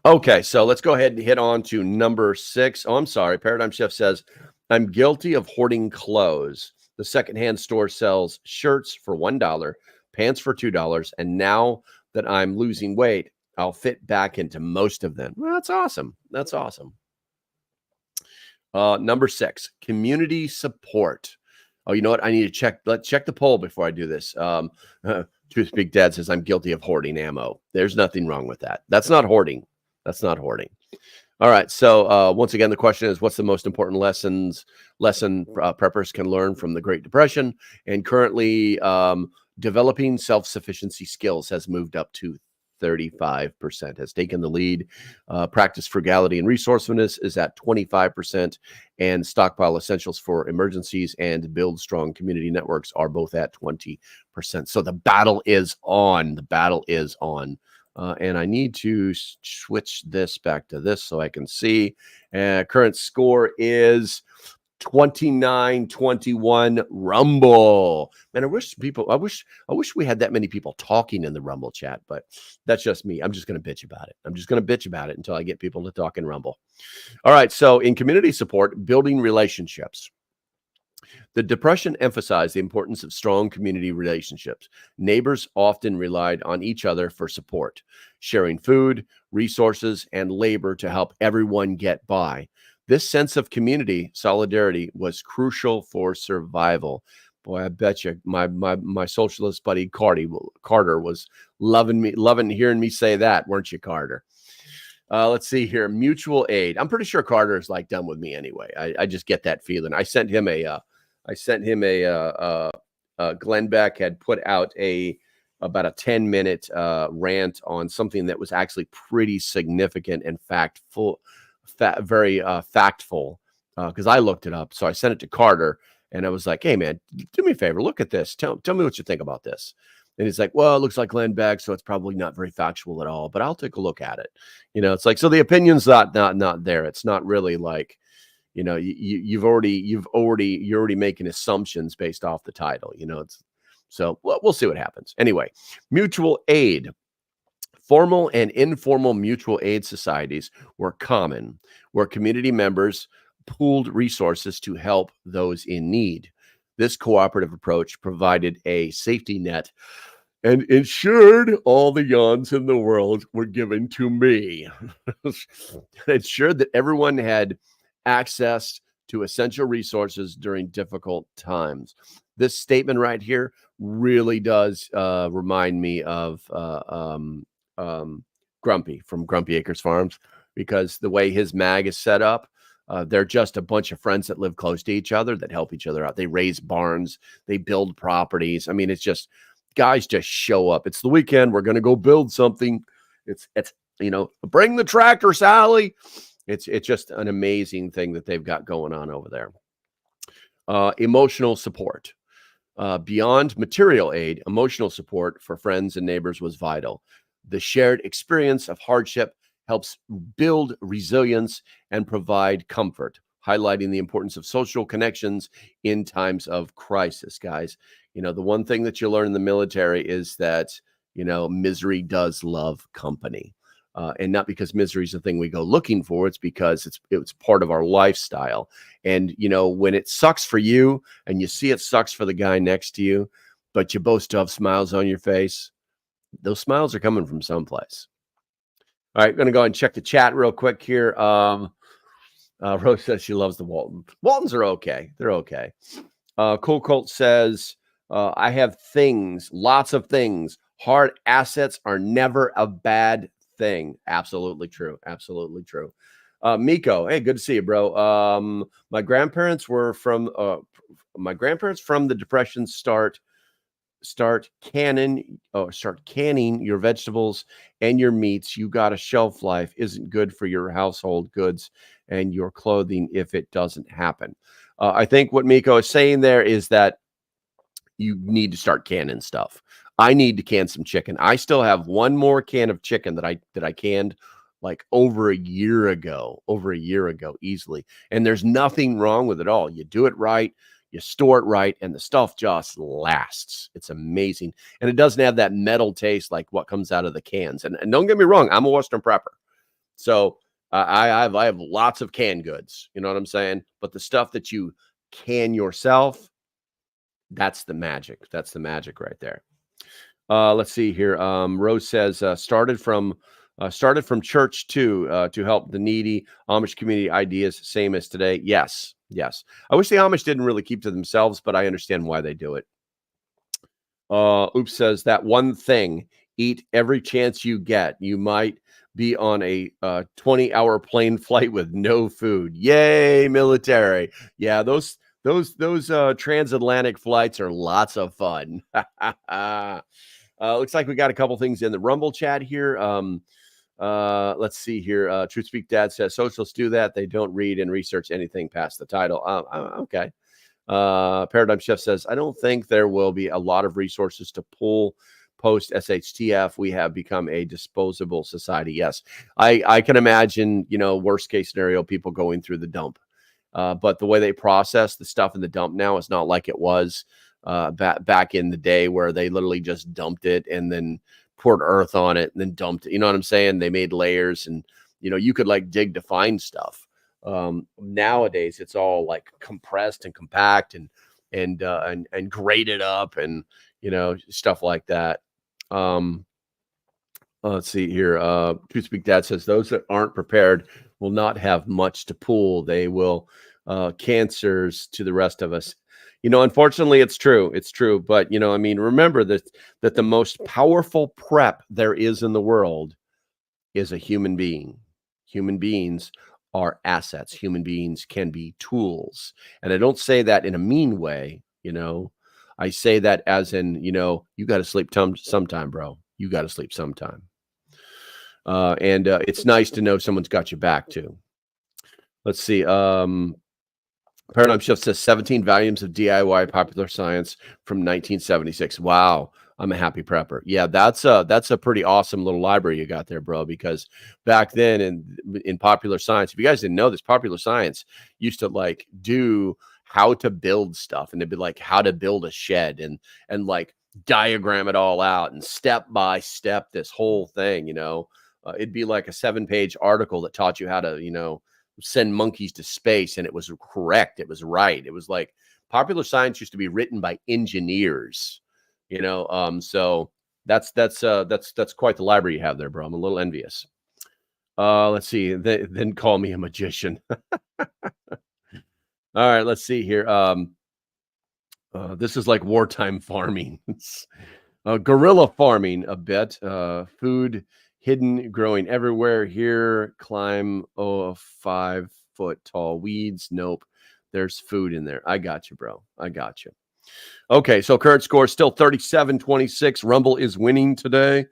Okay, so let's go ahead and hit on to number 6. Oh, I'm sorry. Paradigm Chef says, I'm guilty of hoarding clothes. The secondhand store sells shirts for $1, pants for $2, and now that I'm losing weight, I'll fit back into most of them. Well, that's awesome. Number 6, community support. Oh, you know what? I need to check. Let's check the poll before I do this. Truth Big Dad says I'm guilty of hoarding ammo. There's nothing wrong with that. That's not hoarding. All right. So once again, the question is, what's the most important lesson preppers can learn from the Great Depression? And currently, developing self-sufficiency skills has moved up to 35%, has taken the lead. Practice frugality and resourcefulness is at 25%, and stockpile essentials for emergencies and build strong community networks are both at 20%. So the battle is on. And I need to switch this back to this so I can see. Current score is 29-21 Rumble. Man, I wish we had that many people talking in the Rumble chat, but that's just me. I'm just going to bitch about it. Until I get people to talk in Rumble. All right. So in community support, building relationships. The Depression emphasized the importance of strong community relationships. Neighbors often relied on each other for support, sharing food, resources, and labor to help everyone get by. This sense of community solidarity was crucial for survival. Boy, I bet you my socialist buddy Carter was loving hearing me say that, weren't you, Carter? Let's see here. Mutual aid. I'm pretty sure Carter is like done with me anyway. I just get that feeling. I sent him a Glenn Beck had put out about a 10-minute rant on something that was actually pretty significant and very factful, because I looked it up. So I sent it to Carter and I was like, hey man, do me a favor, look at this. Tell me what you think about this. And he's like, well, it looks like Glenn Beck, so it's probably not very factual at all, but I'll take a look at it. It's like, so the opinion's not there. It's not really like, you're already making assumptions based off the title, so we'll see what happens. Anyway, mutual aid. Formal and informal mutual aid societies were common, where community members pooled resources to help those in need. This cooperative approach provided a safety net and ensured all the yawns in the world were given to me. It ensured that everyone had access to essential resources during difficult times. This statement right here really does remind me of Grumpy from Grumpy Acres Farms, because the way his mag is set up, they're just a bunch of friends that live close to each other that help each other out. They raise barns, they build properties. I mean, it's just guys just show up. It's the weekend. We're going to go build something. It's bring the tractor, Sally. It's just an amazing thing that they've got going on over there. Emotional support. Beyond material aid, emotional support for friends and neighbors was vital. The shared experience of hardship helps build resilience and provide comfort, highlighting the importance of social connections in times of crisis, guys. The one thing that you learn in the military is that, misery does love company. And not because misery is the thing we go looking for. It's because it's part of our lifestyle. And, when it sucks for you and you see it sucks for the guy next to you, but you both still have smiles on your face, those smiles are coming from someplace. All right, going to go and check the chat real quick here. Rose says she loves the Waltons. Waltons are okay. They're okay. Cool Colt says, I have things, lots of things. Hard assets are never a bad thing. Absolutely true. Absolutely true. Miko, hey, good to see you, bro. My grandparents from the Depression start canning your vegetables and your meats. You got a shelf life isn't good for your household goods and your clothing if it doesn't happen. I think what Miko is saying there is that you need to start canning stuff. I need to can some chicken. I still have one more can of chicken that I canned like over a year ago easily. And there's nothing wrong with it all. You do it right, you store it right, and the stuff just lasts. It's amazing. And it doesn't have that metal taste like what comes out of the cans. And don't get me wrong, I'm a Western prepper. So I have lots of canned goods. You know what I'm saying? But the stuff that you can yourself, that's the magic. That's the magic right there. Let's see here. Rose says started from church too to help the needy. Amish community ideas same as today. Yes. I wish the Amish didn't really keep to themselves, but I understand why they do it. Oops says that one thing: eat every chance you get. You might be on a 20-hour plane flight with no food. Yay, military! Yeah, those transatlantic flights are lots of fun. Looks like we got a couple things in the Rumble chat here. Let's see here. Truth Speak Dad says socialists do that. They don't read and research anything past the title. Okay. Paradigm Chef says, I don't think there will be a lot of resources to pull post SHTF. We have become a disposable society. Yes, I can imagine, worst case scenario, people going through the dump. But the way they process the stuff in the dump now is not like it was back in the day where they literally just dumped it and then poured earth on it and then dumped it. You know what I'm saying? They made layers and, you could like dig to find stuff. Nowadays, it's all like compressed and compact and grated up and, stuff like that. Let's see here. Truth Speak Dad says those that aren't prepared will not have much to pull. They will cancers to the rest of us. Unfortunately, it's true. It's true. But, remember that the most powerful prep there is in the world is a human being. Human beings are assets. Human beings can be tools. And I don't say that in a mean way. I say that as in, you got to sleep sometime, bro. You got to sleep sometime. And it's nice to know someone's got your back too. Let's see. Paradigm Shift says 17 volumes of DIY popular science from 1976. Wow. I'm a happy prepper. Yeah, that's a pretty awesome little library you got there, bro, because back then in popular science, if you guys didn't know this, popular science used to like do how to build stuff, and it'd be like how to build a shed and like diagram it all out and step by step this whole thing, it'd be like a 7-page article that taught you how to, send monkeys to space, and it was correct. It was right. It was like popular science used to be written by engineers, so that's quite the library you have there, bro. I'm a little envious. Let's see. Then call me a magician. All right, let's see here. This is like wartime farming. Guerrilla farming a bit. Food hidden, growing everywhere. Here, climb 5-foot tall weeds. Nope, there's food in there. I got you, bro. I got you. Okay, so current score is still 37-26. Rumble is winning today.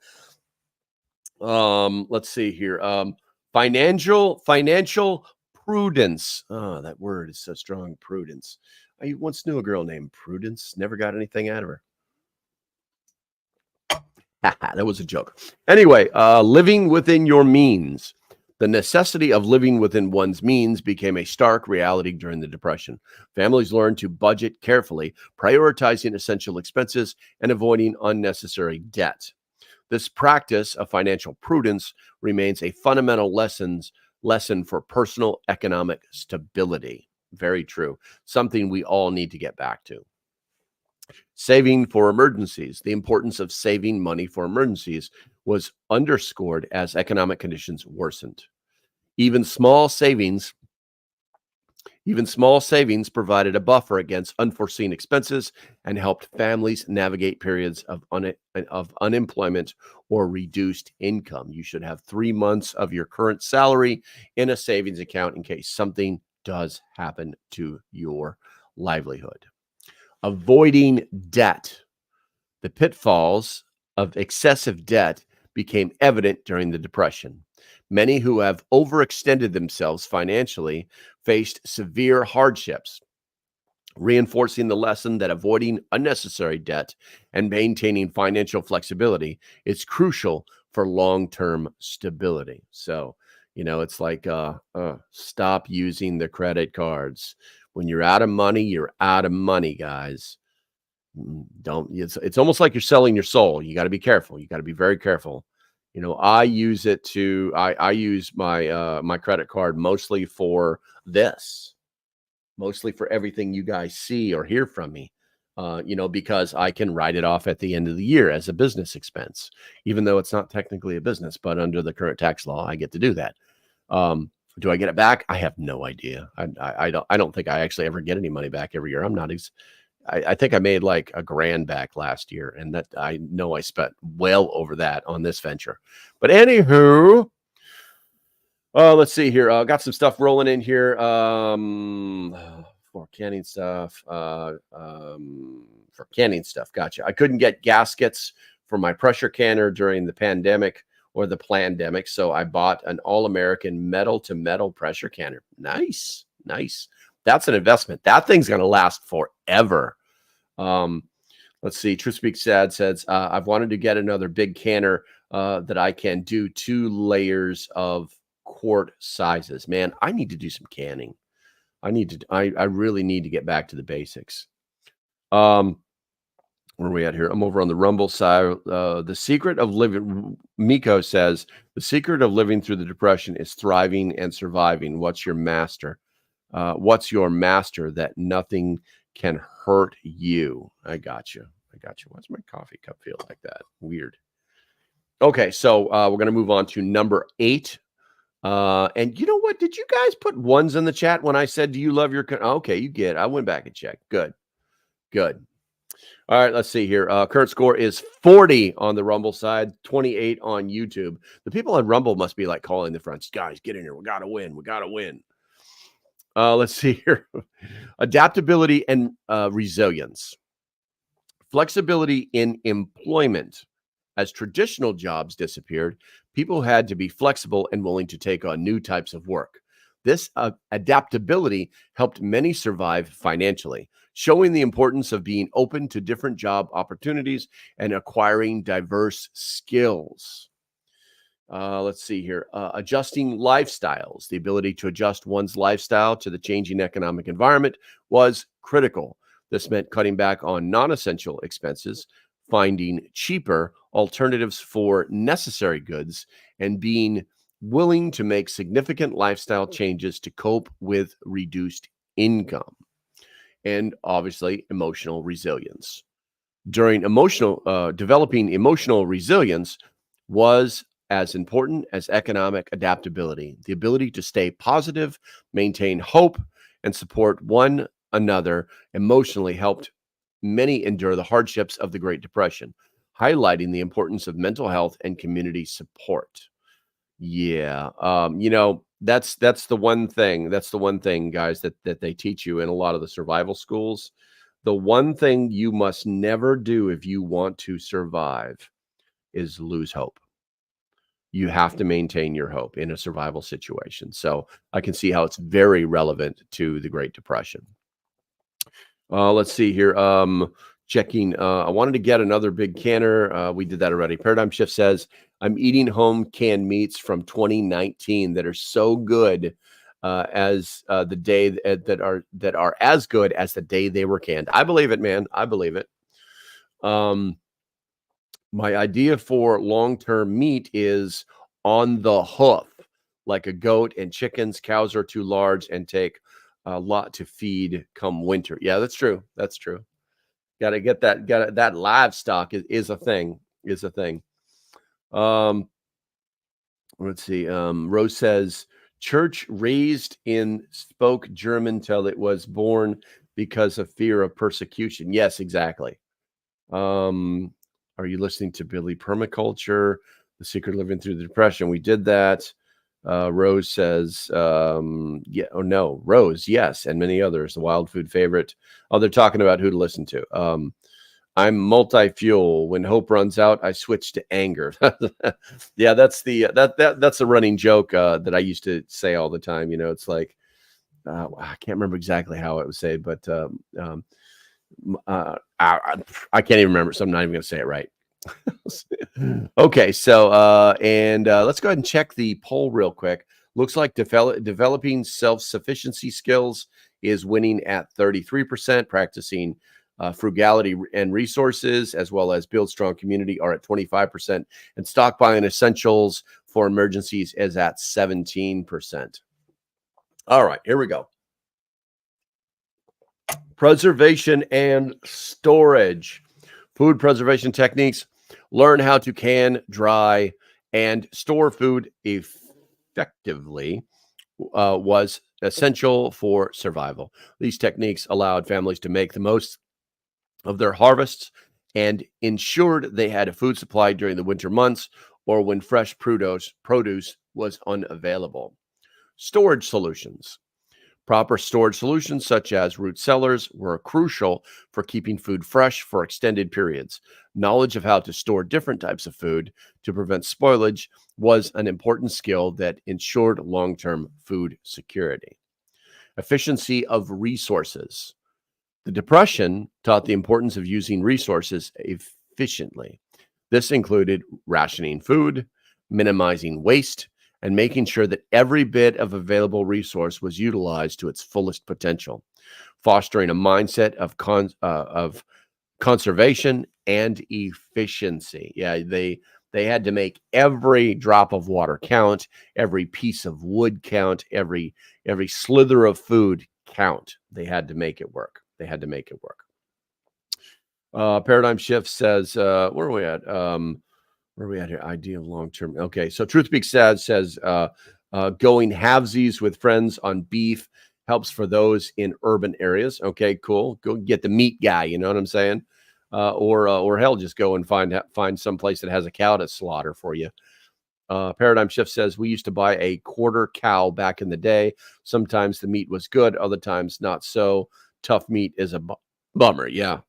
Let's see here. Financial prudence. Oh, that word is so strong. Prudence. I once knew a girl named Prudence. Never got anything out of her. That was a joke. Anyway, living within your means. The necessity of living within one's means became a stark reality during the Depression. Families learned to budget carefully, prioritizing essential expenses and avoiding unnecessary debt. This practice of financial prudence remains a fundamental lesson for personal economic stability. Very true. Something we all need to get back to. Saving for emergencies. The importance of saving money for emergencies was underscored as economic conditions worsened. Even small savings Even small savings provided a buffer against unforeseen expenses and helped families navigate periods of unemployment or reduced income. You should have 3 months of your current salary in a savings account in case something does happen to your livelihood. Avoiding debt. The pitfalls of excessive debt became evident during the Depression. Many who have overextended themselves financially faced severe hardships, reinforcing the lesson that avoiding unnecessary debt and maintaining financial flexibility is crucial for long-term stability. So, it's like stop using the credit cards. When you're out of money, you're out of money, guys. Don't it's almost like you're selling your soul. You got to be careful. You got to be very careful. I use it to I use my credit card mostly for this, mostly for everything you guys see or hear from me. Because I can write it off at the end of the year as a business expense, even though it's not technically a business, but under the current tax law, I get to do that. Do I get it back? I have no idea. I don't think I actually ever get any money back every year. I think I made like $1,000 back last year, and that I know I spent well over that on this venture. But anywho, let's see here. Got some stuff rolling in here. For canning stuff. For canning stuff. Gotcha. I couldn't get gaskets for my pressure canner during the pandemic or the plandemic, so I bought an all-American metal-to-metal pressure canner. Nice. That's an investment. That thing's going to last forever. Let's see. Truth Speak Sad says, I've wanted to get another big canner that I can do 2 layers of quart sizes. Man, I need to do some canning. I really need to get back to the basics. Where are we at here? I'm over on the Rumble side. The secret of living, Miko says, the secret of living through the Depression is thriving and surviving. What's your master? What's your master that nothing can hurt you? I got you. Why's my coffee cup feel like that? Weird. Okay, so we're going to move on to number 8. And you know what? Did you guys put ones in the chat when I said, do you love your... Okay, you get it. I went back and checked. Good. All right, let's see here. Current score is 40 on the Rumble side, 28 on YouTube. The people on Rumble must be like calling the friends. Guys, get in here. We got to win. Let's see here. Adaptability and resilience. Flexibility in employment. As traditional jobs disappeared, people had to be flexible and willing to take on new types of work. This adaptability helped many survive financially, showing the importance of being open to different job opportunities and acquiring diverse skills. Let's see here. Adjusting lifestyles. The ability to adjust one's lifestyle to the changing economic environment was critical. This meant cutting back on non-essential expenses, finding cheaper alternatives for necessary goods, and being willing to make significant lifestyle changes to cope with reduced income. And obviously, emotional resilience. Developing emotional resilience was as important as economic adaptability. The ability to stay positive, maintain hope, and support one another emotionally helped many endure the hardships of the Great Depression, highlighting the importance of mental health and community support. Yeah. That's the one thing. That's the one thing, guys, that they teach you in a lot of the survival schools. The one thing you must never do if you want to survive is lose hope. You have to maintain your hope in a survival situation. So I can see how it's very relevant to the Great Depression. Let's see here. Checking. I wanted to get another big canner. We did that already. Paradigm Shift says, I'm eating home canned meats from 2019 that are so good as the day that are as good as the day they were canned. I believe it, man. I believe it. My idea for long-term meat is on the hoof, like a goat and chickens. Cows are too large and take a lot to feed come winter. Yeah, that's true. Got to get that. That livestock is a thing. Let's see. Rose says Church raised in spoke German till it was born because of fear of persecution. Yes, exactly. Are you listening to Billy Permaculture, The Secret of Living Through the Depression? We did that. Rose says, yeah, oh no, Rose, yes, and many others. The wild food favorite. Oh, they're talking about who to listen to. I'm multi-fuel. When hope runs out, I switch to anger. Yeah, that's that's a running joke that I used to say all the time. It's like I can't remember exactly how it was said, but I can't even remember, so I'm not even going to say it right. Okay, so let's go ahead and check the poll real quick. Looks like developing self-sufficiency skills is winning at 33%. Practicing frugality and resources, as well as build strong community, are at 25%, and stockpiling essentials for emergencies is at 17%. All right, here we go. Preservation and storage. Food preservation techniques. Learn how to can, dry, and store food effectively was essential for survival. These techniques allowed families to make the most of their harvests and ensured they had a food supply during the winter months or when fresh produce was unavailable. Storage solutions. Proper storage solutions, such as root cellars, were crucial for keeping food fresh for extended periods. Knowledge of how to store different types of food to prevent spoilage was an important skill that ensured long-term food security. Efficiency of resources. The Depression taught the importance of using resources efficiently. This included rationing food, minimizing waste, and making sure that every bit of available resource was utilized to its fullest potential, fostering a mindset of conservation and efficiency. Yeah, they had to make every drop of water count, every piece of wood count, every slither of food count. They had to make it work. They had to make it work. Paradigm Shift says, where are we at? Where are we at here? Idea of long-term. Okay, so Truth Speak Sad says going halvesies with friends on beef helps for those in urban areas. Okay, cool. Go get the meat guy. You know what I'm saying? Or hell, just go and find some place that has a cow to slaughter for you. Paradigm Shift says we used to buy a quarter cow back in the day. Sometimes the meat was good, other times not so. Tough meat is a bummer. Yeah,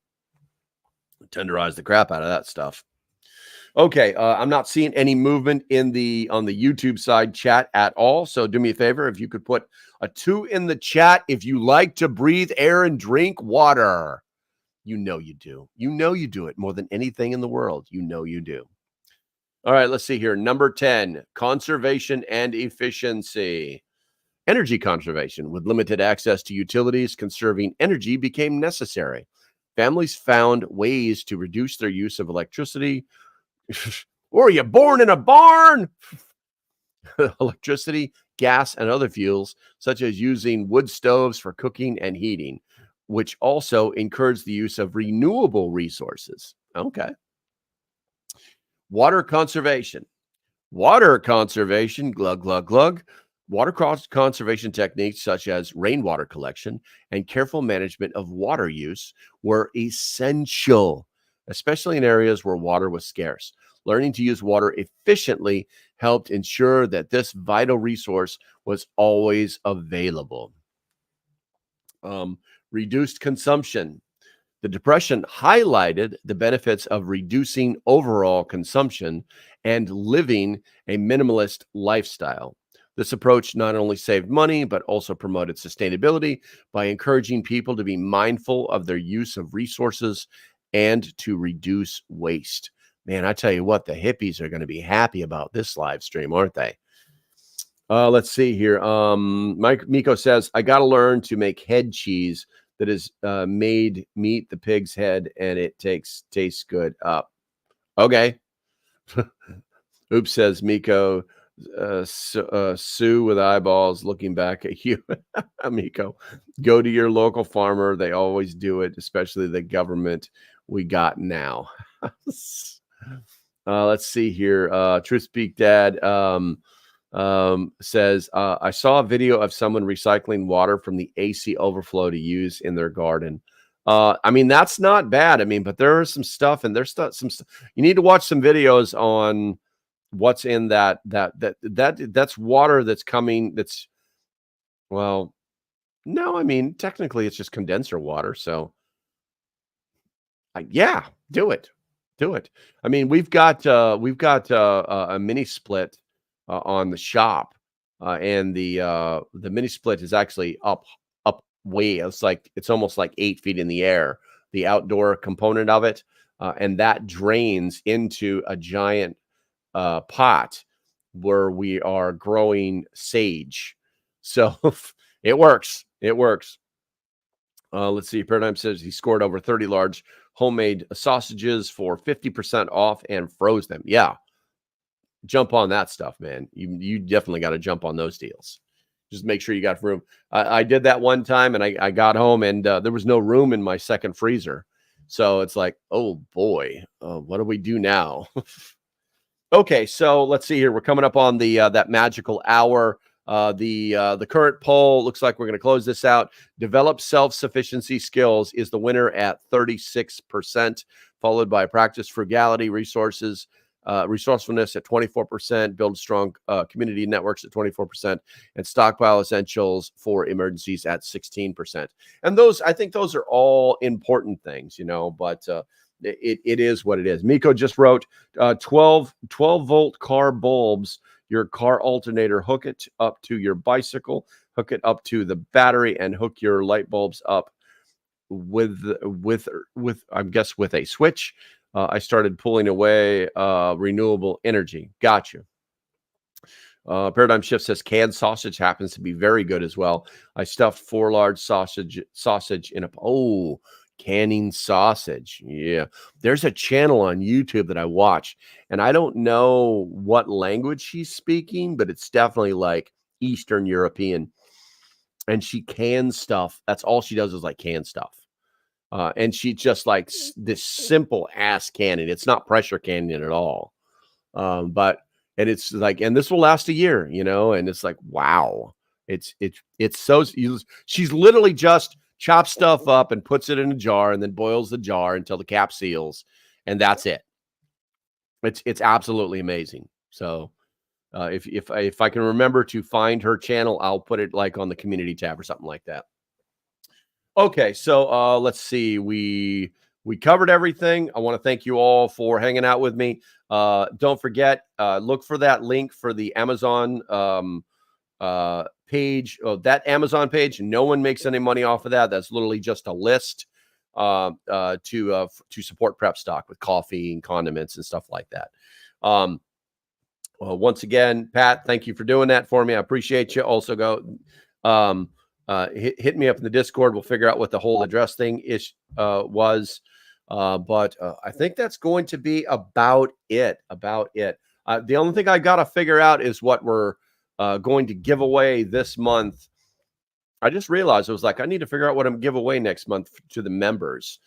tenderize the crap out of that stuff. Okay, I'm not seeing any movement on the YouTube side chat at all. So do me a favor, if you could put a 2 in the chat if you like to breathe air and drink water. You know you do. You know you do it more than anything in the world. You know you do. All right, let's see here. Number 10, conservation and efficiency. Energy conservation. With limited access to utilities, conserving energy became necessary. Families found ways to reduce their use of electricity. Were you born in a barn? Electricity, gas, and other fuels, such as using wood stoves for cooking and heating, which also encouraged the use of renewable resources. Okay. Water conservation. Water conservation, glug, glug, glug. Water conservation techniques such as rainwater collection and careful management of water use were essential, especially in areas where water was scarce. Learning to use water efficiently helped ensure that this vital resource was always available. Reduced consumption. The Depression highlighted the benefits of reducing overall consumption and living a minimalist lifestyle. This approach not only saved money, but also promoted sustainability by encouraging people to be mindful of their use of resources and to reduce waste. Man, I tell you what, the hippies are going to be happy about this live stream, aren't they? Let's see here. Miko says, I got to learn to make head cheese that is made meat the pig's head and it tastes good. Okay. Oops, says Miko. Sue with eyeballs looking back at you. Miko, go to your local farmer. They always do it, especially the government we got now. Let's see here. Truth Speak Dad. says, I saw a video of someone recycling water from the AC overflow to use in their garden. I mean, that's not bad. I mean, but there is some stuff, and there's some stuff. You need to watch some videos on what's in that's water that's coming. Well, no, I mean, technically it's just condenser water. So yeah, do it. Do it. I mean, we've got a mini split on the shop, and the mini split is actually up way. It's almost like 8 feet in the air. The outdoor component of it, and that drains into a giant pot where we are growing sage. So it works. It works. Let's see. Paradigm says he scored over 30 large homemade sausages for 50% off and froze them. Yeah. Jump on that stuff, man. You definitely got to jump on those deals. Just make sure you got room. I did that one time, and I got home, and there was no room in my second freezer. So it's like, oh boy, what do we do now? Okay, so let's see here. We're coming up on the that magical hour. The current poll looks like we're going to close this out. Develop self-sufficiency skills is the winner at 36%, followed by practice frugality, resourcefulness at 24%, build strong community networks at 24%, and stockpile essentials for emergencies at 16%. And those, I think those are all important things, but it is what it is. Miko just wrote 12 volt car bulbs, your car alternator, hook it up to your bicycle, hook it up to the battery, and hook your light bulbs up with a switch. I started pulling away renewable energy. Got you. Paradigm Shift says canned sausage happens to be very good as well. I stuffed 4 large sausage in a canning sausage. Yeah. There's a channel on YouTube that I watch, and I don't know what language she's speaking, but it's definitely like Eastern European. And she cans stuff. That's all she does is like can stuff. And she just like this simple ass canning. It's not pressure canning at all. And it's like, and this will last a year, and it's like, wow. It's so, she's literally just chops stuff up and puts it in a jar and then boils the jar until the cap seals. And that's it. It's absolutely amazing. So if I can remember to find her channel, I'll put it like on the community tab or something like that. Okay, so let's see. We covered everything. I want to thank you all for hanging out with me. Don't forget, look for that link for the Amazon page. That Amazon page. No one makes any money off of that. That's literally just a list to support prep stock with coffee and condiments and stuff like that. Once again, Pat, thank you for doing that for me. I appreciate you. Also, hit me up in the Discord. We'll figure out what the whole address thing was. But I think that's going to be about it. The only thing I got to figure out is what we're going to give away this month. I just realized I was like, I need to figure out what I'm give away next month to the members,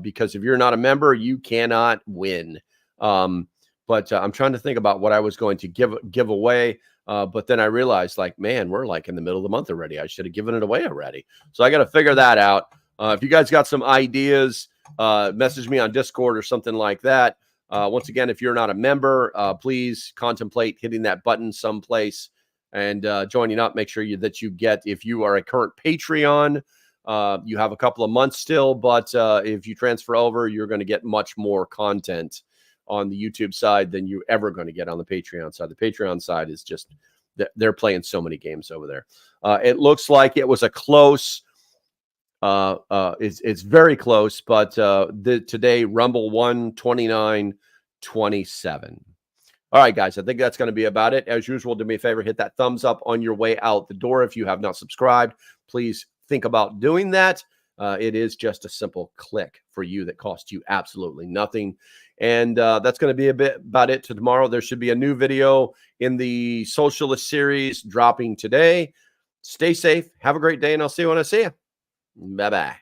because if you're not a member, you cannot win. But I'm trying to think about what I was going to give away. But then I realized, like, man, we're like in the middle of the month already. I should have given it away already. So I got to figure that out. If you guys got some ideas, message me on Discord or something like that. Once again, if you're not a member, please contemplate hitting that button someplace and joining up. Make sure that you get, if you are a current Patreon, you have a couple of months still, but if you transfer over, you're going to get much more content on the YouTube side than you're ever going to get on the Patreon side. The Patreon side is just, they're playing so many games over there. It looks like it was a close, it's very close, but today Rumble won 29-27. All right, guys, I think that's going to be about it. As usual, do me a favor, hit that thumbs up on your way out the door. If you have not subscribed, please think about doing that. It is just a simple click for you that costs you absolutely nothing. And that's going to be about it to tomorrow. There should be a new video in the Socialist series dropping today. Stay safe. Have a great day, and I'll see you when I see you. Bye-bye.